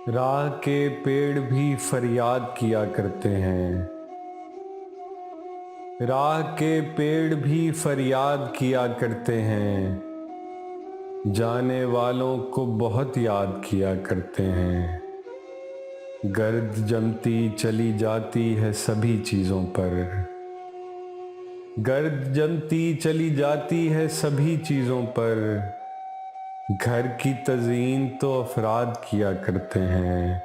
राह के पेड़ भी फरियाद किया करते हैं। राह के पेड़ भी फरियाद किया करते हैं। जाने वालों को बहुत याद किया करते हैं। गर्द जमती चली जाती है सभी चीज़ों पर। गर्द जमती चली जाती है सभी चीज़ों पर। घर की तज़ीन तो अफराद किया करते हैं।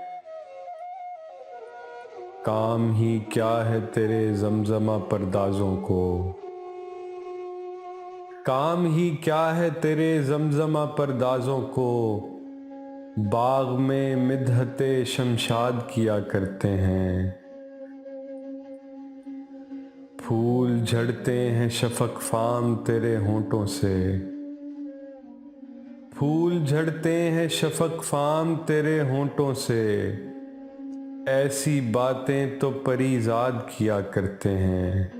काम ही क्या है तेरे जमजमा परदाज़ों को। काम ही क्या है तेरे जमजमा परदाज़ों को। बाग में मिदहते शमशाद किया करते हैं। फूल झड़ते हैं शफक फाम तेरे होंठों से। फूल झड़ते हैं शफक फाम तेरे होंठों से। ऐसी बातें तो परीज़ाद किया करते हैं।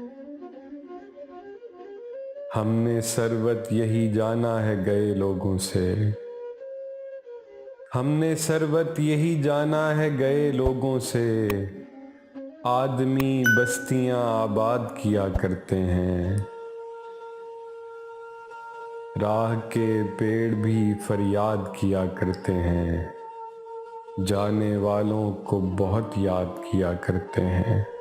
हमने सरबत यही जाना है गए लोगों से। हमने सरबत यही जाना है गए लोगों से। आदमी बस्तियां आबाद किया करते हैं। राह के पेड़ भी फरियाद किया करते हैं। जाने वालों को बहुत याद किया करते हैं।